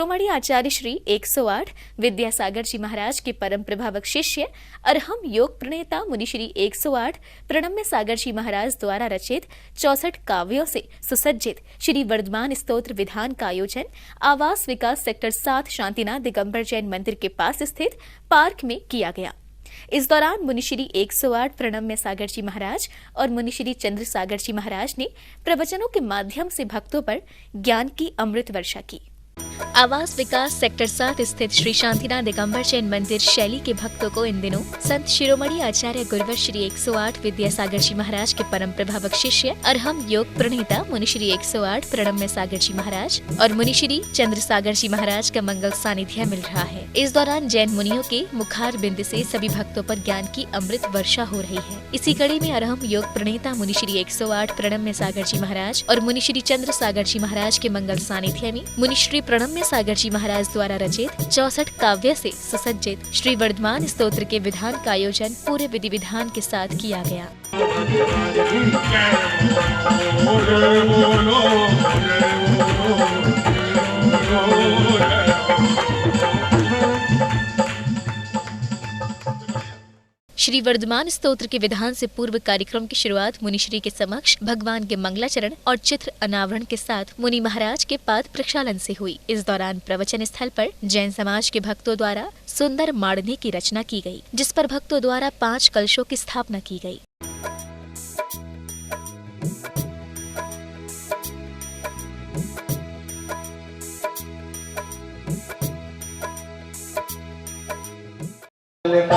शिरोमणि आचार्य श्री 108 विद्यासागर जी महाराज के परम प्रभावक शिष्य अरहम योग प्रणेता मुनि श्री 108 प्रणम्य सागर जी महाराज द्वारा रचित 64 काव्यों से सुसज्जित श्री वर्धमान स्तोत्र विधान का आयोजन आवास विकास सेक्टर 7 शांतिनाथ दिगंबर जैन मंदिर के पास स्थित पार्क में किया गया। इस दौरान मुनि श्री 108 प्रणम्य सागर जी महाराज और मुनि श्री चंद्र सागर जी महाराज ने प्रवचनों के माध्यम से भक्तों पर ज्ञान की अमृत वर्षा की। आवास विकास सेक्टर 7 स्थित श्री शांतिनाथ दिगंबर जैन मंदिर शैली के भक्तों को इन दिनों संत शिरोमणि आचार्य गुरुवर श्री 108 विद्यासागर जी महाराज के परम प्रभावक शिष्य अरहम योग प्रणेता मुनि श्री 108 प्रणम्य सागर जी महाराज और मुनि श्री चंद्र सागर जी महाराज का मंगल सानिध्य मिल रहा है। इस दौरान जैन मुनियों के मुखार बिंद से सभी भक्तों पर ज्ञान की अमृत वर्षा हो रही है। इसी कड़ी में अरहम योग प्रणेता मुनि श्री 108 प्रणम्य सागर जी महाराज और मुनि श्री चंद्र सागर जी महाराज के मंगल सानिध्य में मुनि श्री प्रणम्य सागर जी महाराज द्वारा रचित 64 काव्य से सुसज्जित श्री वर्धमान स्तोत्र के विधान का आयोजन पूरे विधि विधान के साथ किया गया। श्री वर्धमान स्तोत्र के विधान से पूर्व कार्यक्रम की शुरुआत मुनि श्री के समक्ष भगवान के मंगलाचरण और चित्र अनावरण के साथ मुनि महाराज के पाद प्रक्षालन से हुई। इस दौरान प्रवचन स्थल पर जैन समाज के भक्तों द्वारा सुंदर माड़ने की रचना की गई, जिस पर भक्तों द्वारा 5 कलशों की स्थापना की गई।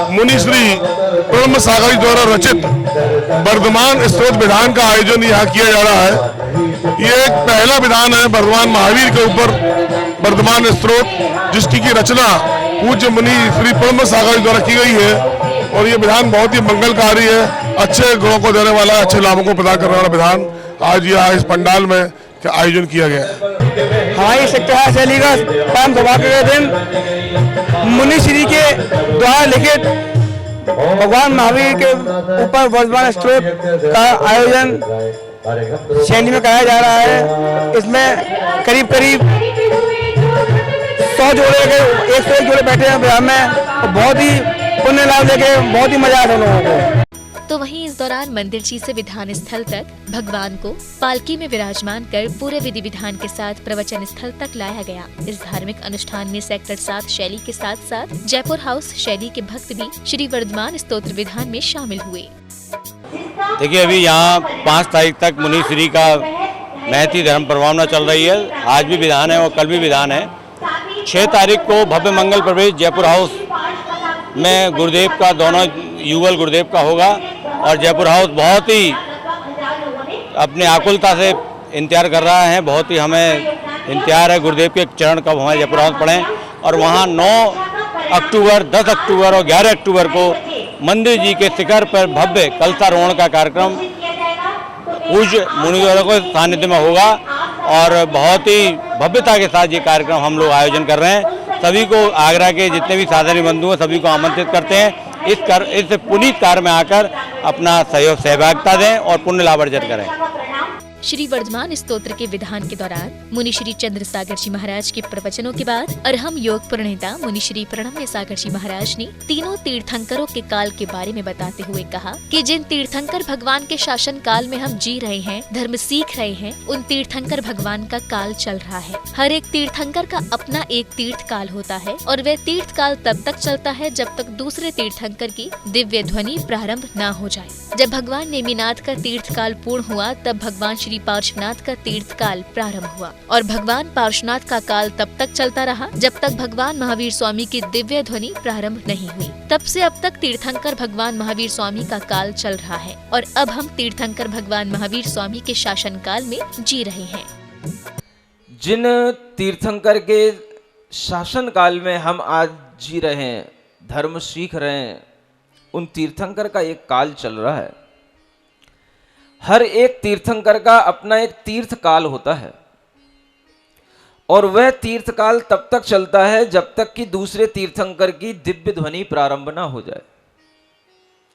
मुनि श्री प्रणम्य सागर जी द्वारा रचित वर्धमान स्तोत्र विधान का आयोजन यहाँ किया जा रहा है। ये एक पहला विधान है भगवान महावीर के ऊपर वर्धमान स्तोत्र, जिसकी की रचना पूज्य मुनि श्री प्रणम्य सागर जी द्वारा की गई है और ये विधान बहुत ही मंगलकारी है, अच्छे गुणों को देने वाला, अच्छे लाभों को प्रदान करने वाला विधान आज यहाँ इस पंडाल में आयोजन किया गया है। हमारी सेक्टर शैली का परम सौभाग्य के दिन मुनि श्री के द्वारा लिखित भगवान महावीर के ऊपर वर्धमान स्तोत्र का आयोजन शैली में कराया जा रहा है। इसमें करीब 100 जोड़े के 101 जोड़े बैठे हैं बिहार में और बहुत ही पुण्य लाभ लेके बहुत ही मजा आता है लोगों को। तो वहीं इस दौरान मंदिर जी से विधान स्थल तक भगवान को पालकी में विराजमान कर पूरे विधि विधान के साथ प्रवचन स्थल तक लाया गया। इस धार्मिक अनुष्ठान में सेक्टर 7 शैली के साथ साथ जयपुर हाउस शैली के भक्त भी श्री वर्धमान स्तोत्र विधान में शामिल हुए। देखिए, अभी यहाँ 5 तारीख तक मुनि श्री का महती धर्म प्रभावना चल रही है। आज भी विधान है और कल भी विधान है। 6 तारीख को भव्य मंगल प्रवेश जयपुर हाउस में गुरुदेव का, दोनों युगल गुरुदेव का होगा और जयपुर हाउस बहुत ही अपनी आकुलता से इंतजार कर रहा है। बहुत ही हमें इंतजार है गुरुदेव के चरण कब हमारे जयपुर हाउस पड़ें। और वहाँ 9 अक्टूबर, 10 अक्टूबर और 11 अक्टूबर को मंदिर जी के शिखर पर भव्य कलशारोहण का कार्यक्रम पूज्य मुनिवरों के सानिध्य में होगा और बहुत ही भव्यता के साथ ये कार्यक्रम हम लोग आयोजन कर रहे हैं। सभी को आगरा के जितने भी साधनी बंधु हैं सभी को आमंत्रित करते हैं इस पुनीत कार्य में आकर अपना सहभागिता दें और पुण्य लाभ अर्जित करें। श्री वर्धमान स्तोत्र के विधान के दौरान मुनि श्री चंद्र सागर जी महाराज के प्रवचनों के बाद अरहम योग प्रणेता मुनि श्री प्रणम्य सागर जी महाराज ने तीनों तीर्थंकरों के काल के बारे में बताते हुए कहा कि जिन तीर्थंकर भगवान के शासन काल में हम जी रहे हैं, धर्म सीख रहे हैं, उन तीर्थंकर भगवान का काल चल रहा है। हर एक तीर्थंकर का अपना एक तीर्थ काल होता है और वह तीर्थ काल तब तक चलता है जब तक दूसरे तीर्थंकर की दिव्य ध्वनि प्रारंभ न हो जाए। जब भगवान नेमिनाथ का तीर्थ काल पूर्ण हुआ तब भगवान श्री पार्श्वनाथ का तीर्थ काल प्रारंभ हुआ और भगवान पार्श्वनाथ का काल तब तक चलता रहा जब तक भगवान महावीर स्वामी की दिव्य ध्वनि प्रारंभ नहीं हुई। तब से अब तक तीर्थंकर भगवान महावीर स्वामी का काल चल रहा है और अब हम तीर्थंकर भगवान महावीर स्वामी के शासन काल में जी रहे हैं। जिन तीर्थंकर के शासन काल में हम आज जी रहे हैं, धर्म सीख रहे हैं, उन तीर्थंकर का एक काल चल रहा है। हर एक तीर्थंकर का अपना एक तीर्थ काल होता है और वह तीर्थ काल तब तक चलता है जब तक कि दूसरे तीर्थंकर की दिव्य ध्वनि प्रारंभ ना हो जाए,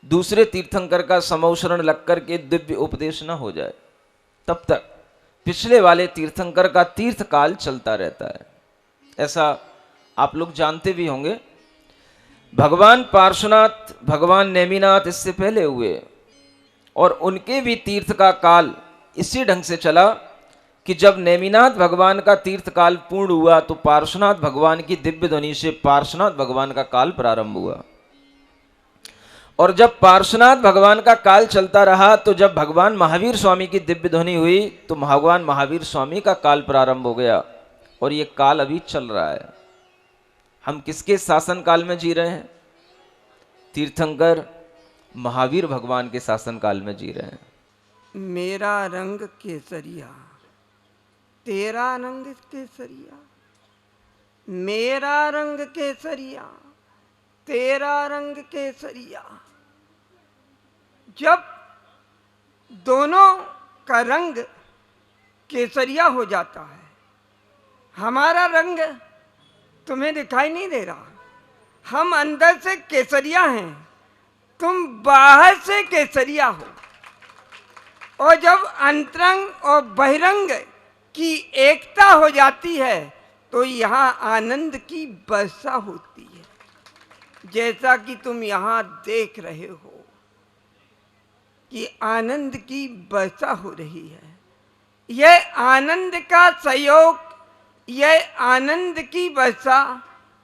दूसरे तीर्थंकर का समौशरण लग कर के दिव्य उपदेश ना हो जाए, तब तक पिछले वाले तीर्थंकर का तीर्थ काल चलता रहता है। ऐसा आप लोग जानते भी होंगे। भगवान पार्श्वनाथ, भगवान नेमिनाथ इससे पहले हुए और उनके भी तीर्थ का काल इसी ढंग से चला कि जब नेमिनाथ भगवान का तीर्थ काल पूर्ण हुआ तो पार्श्वनाथ भगवान की दिव्य ध्वनि से पार्श्वनाथ भगवान का काल प्रारंभ हुआ। और जब पार्श्वनाथ भगवान का काल चलता रहा तो जब भगवान महावीर स्वामी की दिव्य ध्वनि हुई तो भगवान महावीर स्वामी का काल प्रारंभ हो गया और ये काल अभी चल रहा है। हम किसके शासन काल में जी रहे हैं? तीर्थंकर महावीर भगवान के शासन काल में जी रहे हैं। मेरा रंग केसरिया, तेरा रंग केसरिया, मेरा रंग केसरिया, तेरा रंग केसरिया। जब दोनों का रंग केसरिया हो जाता है, हमारा रंग तुम्हें दिखाई नहीं दे रहा, हम अंदर से केसरिया हैं, तुम बाहर से केसरिया हो। और जब अंतरंग और बहिरंग की एकता हो जाती है तो यहाँ आनंद की वर्षा होती है, जैसा कि तुम यहाँ देख रहे हो कि आनंद की वर्षा हो रही है। यह आनंद का सहयोग, यह आनंद की वर्षा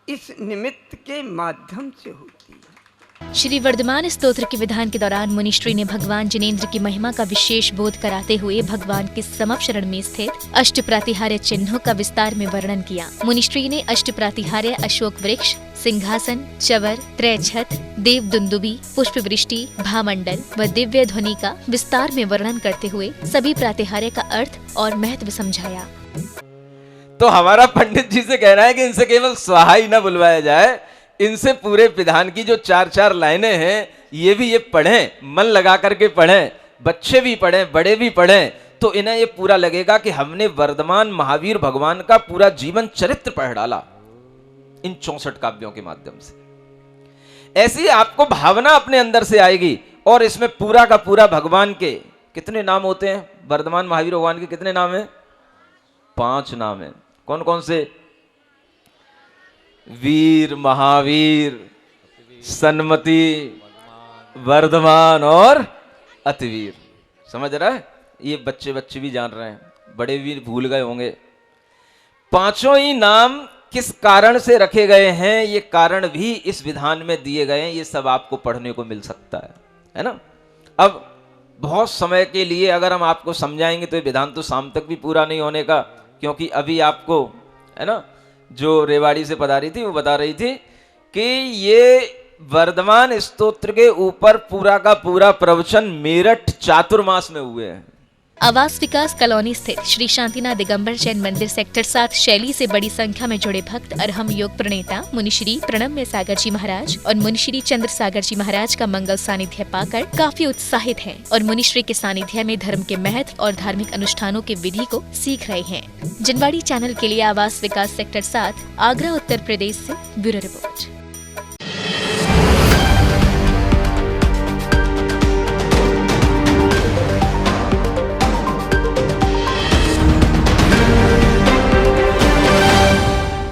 इस निमित्त के माध्यम से होती है। श्री वर्धमान स्तोत्र के विधान के दौरान मुनिश्री ने भगवान जिनेंद्र की महिमा का विशेष बोध कराते हुए भगवान के समक्षरण में स्थित अष्ट प्रातिहार्य चिन्हों का विस्तार में वर्णन किया। मुनिश्री ने अष्ट प्रातिहार्य अशोक वृक्ष, सिंहासन, चवर, त्रैछत, देव दुंदुबी, पुष्प वृष्टि, भामंडल व दिव्य ध्वनि का विस्तार में वर्णन करते हुए सभी प्रातिहार्य का अर्थ और महत्व समझाया। तो हमारा पंडित जी से कहना है कि इनसे केवल स्वाहा ही न बुलवाया जाए, इनसे पूरे विधान की जो 4-4 लाइनें हैं ये भी ये पढ़ें, मन लगा करके पढ़ें, बच्चे भी पढ़ें, बड़े भी पढ़ें, तो इन्हें ये पूरा लगेगा कि हमने वर्धमान महावीर भगवान का पूरा जीवन चरित्र पढ़ डाला इन 64 काव्यों के माध्यम से। ऐसी आपको भावना अपने अंदर से आएगी और इसमें पूरा का पूरा भगवान के कितने नाम होते हैं? वर्धमान महावीर भगवान के कितने नाम हैं? 5 नाम हैं। कौन कौन से? वीर, महावीर, सन्मति, वर्धमान और अतिवीर। समझ रहा है? ये बच्चे भी जान रहे हैं, बड़े भी भूल गए होंगे। 5 ही नाम किस कारण से रखे गए हैं, ये कारण भी इस विधान में दिए गए हैं। ये सब आपको पढ़ने को मिल सकता है ना। अब बहुत समय के लिए अगर हम आपको समझाएंगे तो ये विधान तो शाम तक भी पूरा नहीं होने का, क्योंकि अभी आपको है ना जो रेवाड़ी से पधारी थी वो बता रही थी कि ये वर्धमान स्तोत्र के ऊपर पूरा का पूरा प्रवचन मेरठ चातुर्मास में हुए हैं। आवास विकास कॉलोनी स्थित श्री शांतिनाथ दिगंबर जैन मंदिर सेक्टर 7 शैली से बड़ी संख्या में जुड़े भक्त अरहम योग प्रणेता मुनिश्री प्रणम्य सागर जी महाराज और मुनिश्री चंद्र सागर जी महाराज का मंगल सानिध्य पाकर काफी उत्साहित हैं और मुनिश्री के सानिध्य में धर्म के महत्व और धार्मिक अनुष्ठानों के विधि को सीख रहे हैं। जनवाड़ी चैनल के लिए आवास विकास सेक्टर 7 आगरा उत्तर प्रदेश से ब्यूरो रिपोर्ट।